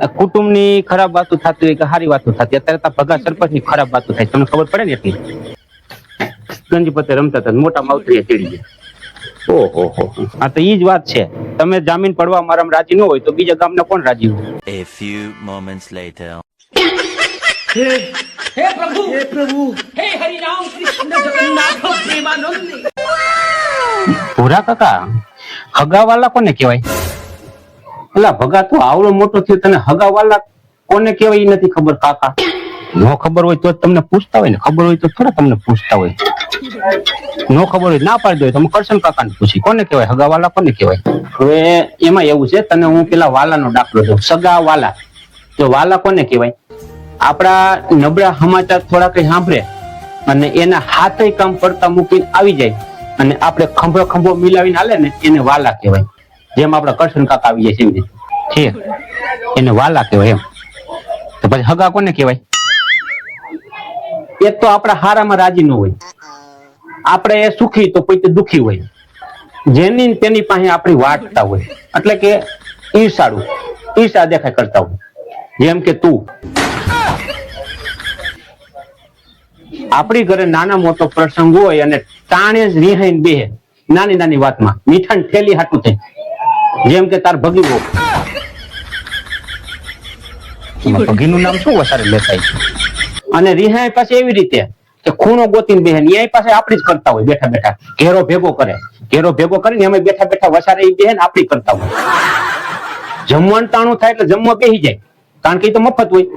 કુટુંબની ખરાબ વાતો થતી હોય કે સારી વાતો થતી, અત્યારે તો ભગા સરપંચની ખરાબ વાતો થાય, તમને ખબર પડે ને એટલી. ગંજીપતે રમતા હતા, મોટા માવતરીએ ચડી ગયા. ઓહો હો, આ તો ઈ જ વાત છે. તમે જામીન પડવા મારામાં રાજી ન હોય તો બીજા ગામના કોણ રાજી હોય? A few moments later. हे प्रभु हे प्रभु हे हरि राम कृष्ण जगन्नाथ प्रेमानंद. ભૂરા કાકા, હગાવાલા કોને કહેવાય? એલા ભગા, તું આવડો મોટો થયો, તને હગાવાલા કોને કહેવાય ઈ નથી ખબર કાકા? નો ખબર હોય તો તમને પૂછતા હોય ને, ખબર હોય તો થોડા તમને પૂછતા હોય. નો ખબર હોય ના પાડી દો, તમે કરશન કાકાને પૂછી કોને કહેવાય હગાવાલા કોને કહેવાય. હવે એમાં એવું છે, તને હું પેલા વાલાનો દાખલો દઉં. સગા વાલા, તો વાલા કોને કહેવાય? આપણા નબળા સમાચાર થોડા કઈ સાંભળે અને એના હાથે કામ પડતા મૂકીને આવી જાય અને આપણે ખંભો ખંભો મિલાવીને હાલે ને, એને વાલા કહેવાય. જેમ આપડા કરશન કાકા આવી જાય છે એમ એને વાલા કહેવાય. એમ તો પછી હગા કોને કહેવાય? એક તો આપણા હારામાં રાજી ન હોય, આપણે સુખી તો કોઈ દુખી હોય, જેની તેની પાસે આપણી વાટતા હોય, એટલે કે ઈર્ષાળુ, ઈર્ષા દેખાય કરતા હોય. જેમ કે તું આપણી ઘરે નાના મોટો પ્રસંગ હોય અને તાણે જ રિહાઈને બેહે નાની નાની વાતમાં, મીઠાની થેલી હાટું થઈ. જેમ કે તાર ભગીવો, ભગીનું નામ શું વધારે લેખાય છે, અને રિહાઈ પાસે એવી રીતે કે ખૂણો ગોતીને બેહે, ન્યાય પાસે આપણી જ કરતા હોય. બેઠા બેઠા ઘેરો ભેગો કરે, ઘેરો ભેગો કરીને અમે બેઠા બેઠા વસારે એ બેહે ને આપણી કરતા હોય. જમવાનું ટાણું થાય એટલે જમવા બેસી જાય, કારણ કે એ તો મફત હોય,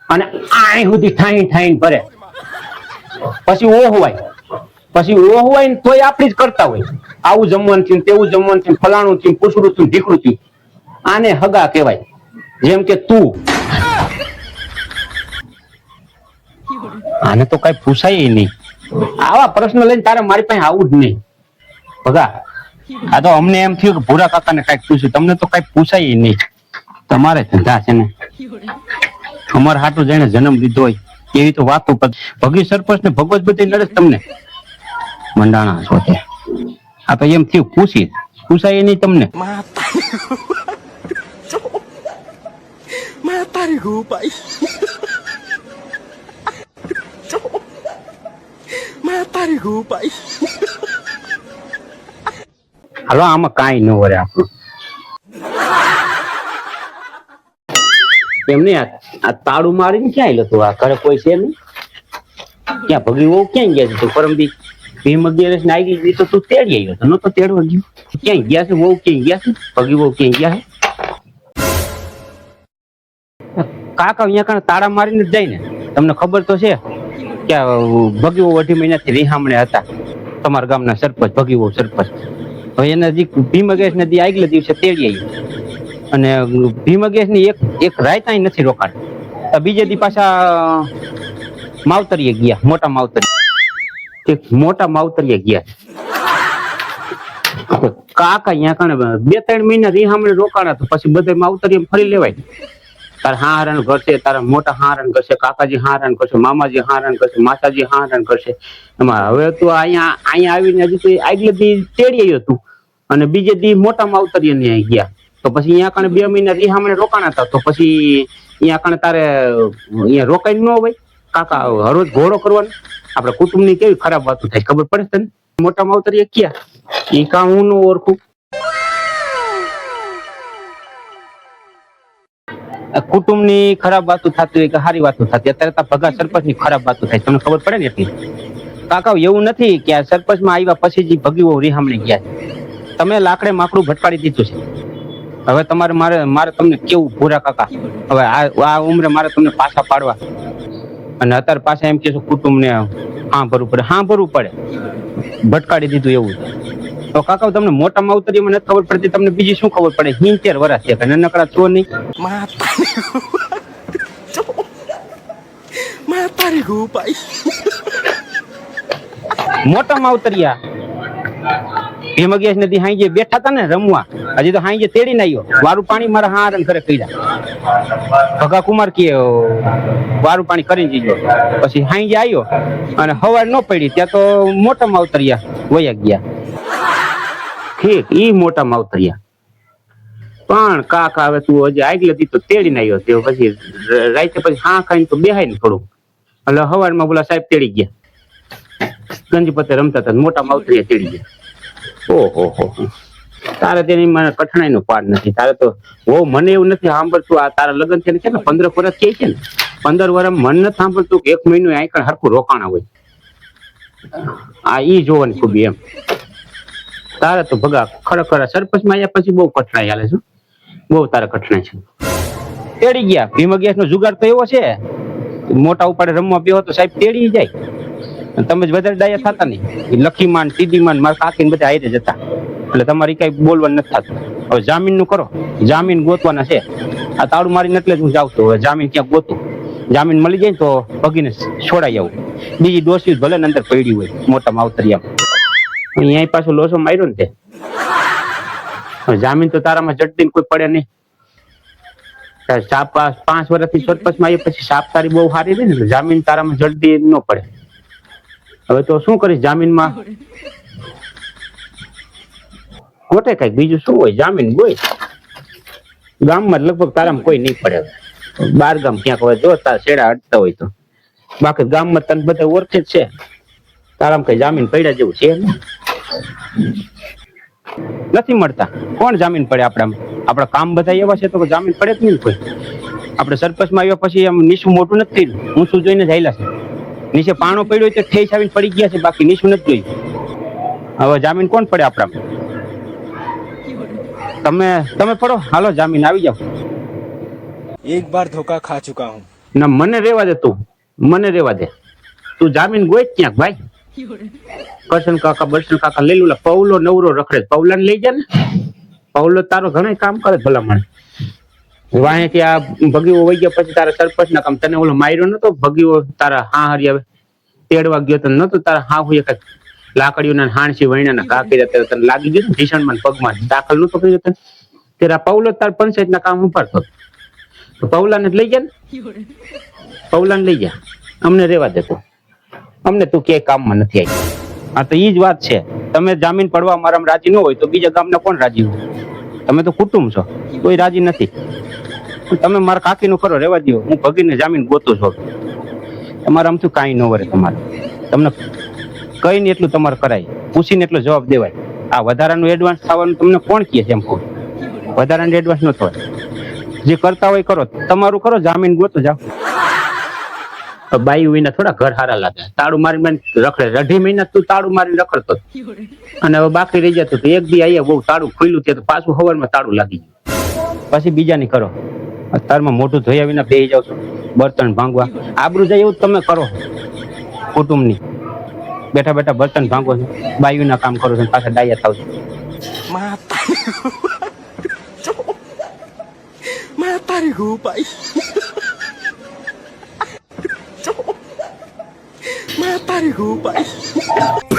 અને આય સુધી ઠાઈ ઠાઈને ભરે. પછી ઓહવાય ને તોય આપણી જ કરતા હોય. આવું જમવાનું થયું, તેવું જમવાનું થયું, ફલાણું થયું, પૂછડું થયું, ઢીકડું થયું. આને હગા કહેવાય. જેમ કે તું, આને તો કઈ પૂછાય નહીં. આવા પ્રશ્ન લઈને તારે મારી પાસે આવું જ નહીં ભગા. આ તો અમને એમ થયું કે ભૂરા કાકાને કઈક પૂછ્યું, તમને તો કઈ પૂછાય નહીં. તમારે ધંધા છે ને, અમારે હાટું જેને જન્મ લીધો હોય એવી તો વાતો. ભગી સરપંચ ને ભગવત બધી લડે તમને મંડાણા છો તે. આ તો એમ થયું પૂછાય નહીં તમને. હાલો, આમાં કાંઈ ન વરે આપણું. એમને આ તાળું મારીને ક્યાં હતું? આ ઘરે કોઈ છે નહીં? ક્યાં ભગી વહુ ક્યાં ગયા છે? તું પરમદી ભીમ 11 ને આવી ગઈ તો તું તેડી આવ્યો હતો, નતો તેડવા ગયો? ક્યાં ગયા છે વહુ? ક્યાં ગયા છે ભગી વહુ? ક્યાં ગયા છે? કાકા અહીંયા કારણે તાળા મારીને જ જાય ને. તમને ખબર તો છે કે ભગી વહુ 2.5 મહિનાથી રિહામણે હતા, તમારા ગામના સરપંચ ભગી વહુ સરપંચ. હવે એના ભીમ 11 નદી આગલા દિવસે તેડી આવ્યો, અને ભીમ 11 ની એક રાત અહીં નથી રોકાણ. બીજે દી પાછા માવતરીએ ગયા, મોટા માવતરીએ ગયા. કાકા અહીંયા કારણે 2-3 મહિના રિહામણે રોકાણા, તો પછી બધે માવતરીએ ફરી લેવાય. તારા હારાન ઘર છે, તારા મોટા હારાન કરશે, કાકાજી હારાન કરશે, મામાજી હારાન કરશે, માતાજી હારાન કરશે. એમાં હવે તું અહીંયા આવીને હજી તો આગલે દી તેડી આવ્યો તું, અને બીજે દી મોટા માવતરીએ ને ગયા. તો પછી અહીંયા કારણે 2 મહિના રિહામણે રોકાણા હતા, તો પછી અહીંયા કારણે તારે અહીંયા રોકાઈ ન હોય. કાકા હરોજ ઘોડો કરવાનો. આપડે કુટુંબ ની કેવી ખરાબ વાતો થાય ખબર પડે તને? મોટા માવતરીએ ક્યાં એ કામ હું ન ઓળખું. કુટુંબ ની ખરાબ વાતો થતી હોય કે સારી વાતો થતી, અત્યારે તો ભગા સરપંચ ની ખરાબ વાતો થાય, તમને ખબર પડે ને એટલી. કાકા એવું નથી કે આ સરપંચ માં આવ્યા પછી જ ભગી વહુ રિહામણે ગયા. તમે લાકડે માકડું ભટકાડી દીધું છે. હવે તમારે મારે તમને કેવું ભૂરા કાકા, હવે આ ઉંમરે મારે તમને પાછા પાડવા, અને અત્યારે પાછા એમ કે કુટુંબ ને હા ભરવું પડે, ભટકાડી દીધું એવું. તો કાકા તમને મોટા માવતરીમાં નથી ખબર પડતી, તમને બીજી શું ખબર પડે? 70 વર્ષ છે કે નનકડા છો નહીં. મોટા માવતરિયા ભીમ 11 નદી હાંજે બેઠા હતા ને રમવા, હજી તો હાંજે તેડી ને આવ્યો. વારું પાણી મારા હારણ ઘરે કર્યા. ભગા કુમાર કે વારું પાણી કરીને જીજો. પછી હાંજે આવ્યો અને હવાર ન પડી ત્યાં તો મોટા માવતરિયા વયા ગયા. ઠીક, ઈ મોટા માવતરિયા. પણ કાકા હવે તું હજી આગળ હતી તો તેડી આવ્યો તે પછી રાતે પછી હા ખાઈને તો બેહાય ને થોડું એટલે સવારમાં બોલા સાહેબ તેડી ગયા ગંજીપતે રમતા હતા મોટા માવતરીએ તેડી ગયા ઓહો હો તારે તેની મને કઠણાઈ નો પાડ નથી તારે તો મને એવું નથી સાંભળતું આ તારા લગ્ન છે ને 15 વર્ષ કે છે ને 15 વર્ષ મન નથી સાંભળતું કે 1 મહિનો આંકણ હરખું રોકાણા હોય આ ઈ જોવાની ખૂબી એમ તારે તો ભગા ખરેખર સરપંચ માં આવ્યા પછી બહુ કઠણાઈ હાલે છે બહુ તારે કઠણાઈ છે તેડી ગયા ભીમ ગેસ નો જુગાડ તો એવો છે મોટા ઉપાડે રમવા બેહો તો સાહેબ તેડી જાય તમે જ વધારે ડાયા થતા નહીં લખીમાન ટીડીમાન મારા કાકીને બધા આયરે જતા એટલે તમારી કઈ બોલવાનું નથી થતું હવે જામીન નું કરો જામીન ગોતવાના છે આ તાળું મારીને એટલે જ હું જાઉં છું હવે જામીન ક્યાંક ગોતું જામીન મળી જાય ને તો ભગીને છોડાઈ આવું બીજી ડોસી ભલે ને અંદર પડી હોય મોટા માવતરિયામાં અહીંયા પાછો લોસો માર્યો ને તે જામીન તો તારામાં જડતી કોઈ પડે નહીં સાપ 5 વર્ષથી સરપંચમાં આવી પછી સાપ તારી બહુ સારી રહી ને જામીન તારામાં જડતી ન પડે હવે તો શું કરીશ જામીનમાં ગોટે કઈ બીજું શું હોય જામીન ગોઈ ગામમાં લગભગ તારામાં કોઈ નહીં પડે બાર ગામ ક્યાંક હોય જો તારા શેડા અડતા હોય તો બાકી ગામમાં તને બધા ઓળખે જ છે તારામાં કઈ જામીન પડ્યા જેવું છે નથી મળતા કોણ જામીન પડે આપણા કામ બધા એવા છે તો જામીન પડે જ નહીં કોઈ આપણે સરપંચમાં આવ્યા પછી આમ નીચું મોટું નથી થયું હું શું જોઈને જાયલા છે નીચે પાણો પડ્યો હોય તો ઠેસ આવીને પડી ગયા છે બાકી નીચું નથી જોયું હવે જામીન કોણ પડે આપણા તમે પડો હાલો જામીન આવી જાઓ एक बार धोखा खा चुका हूँ ના મને રેવા દે તું જામીન ગોઈ જ ક્યાંક ભાઈ કરશન કાકા બર્શન કાકા લઈ લુલા પૌલો નવરો રખડે પૌલા ને લઈ જા ને પૌલો તારો ઘણા કામ કરે ભલામણ વાંહેથી આ ભગીઓ વહી ગયા પછી તારા સરપંચ ના કામ તને ઓલો માર્યો નતો ભગીઓ તારા હા હરી આવે તેડવા ગયો તો નતો તારા હા હોય કઈ લાકડીઓના હાણસી વૈણાના ઘા કર્યા તને લાગી ગયું ભીષણમાં પગમાં દાખલ નતો કર્યો તને તેરા પૌલો તાર પંચાયત ના કામ ઉપાડતો તો પૌલાને લઈ જા ને પૌલાને લઈ જા અમને રેવા દેતો અમને તું કે કામમાં નથી આવી હા તો ઈ જ વાત છે તમે જામીન પડવા મારામાં રાજી ન હોય તો બીજા ગામના કોણ રાજી હોય તમે તો કુટુંબ છો કોઈ રાજી નથી તમે મારા કાકીનું કરો રેવા દો હું ભગીને જામીન ગોતું છું તમારે આમ તો કાંઈ ન વરે તમારે તમને કઈ ને એટલું તમારે કરાય પૂછીને એટલો જવાબ દેવાય આ વધારાનું એડવાન્સ થવાનું તમને કોણ કહે છે એમ કહું વધારાનું એડવાન્સ ન થવાય જે કરતા હોય કરો તમારું કરો જામીન ગોતો જાઓ બાઈ વિના થોડા ઘર હારા લાગે તાળું મારી રખડે 2.5 મહિના તું તાળું મારીને રખડતો અને હવે બાકી રહી જતું એક દી આયા બહુ તાળું ખુલ્લું છે તો પાછું સવારમાં તાળું લાગી ગયું પછી બીજાની કરો તારમાં મોઢું ધોયા વિના બેસી જાવ છો બર્તન ભાંગવા આબરૂ જાય એવું તમે કરો કુટુંબની બેઠા બેઠા બર્તન ભાંગો છો બાયુના કામ કરો છો પાછા ડાયા થાવ मैं तारी हूँ भाई मैं तारी हूँ भाई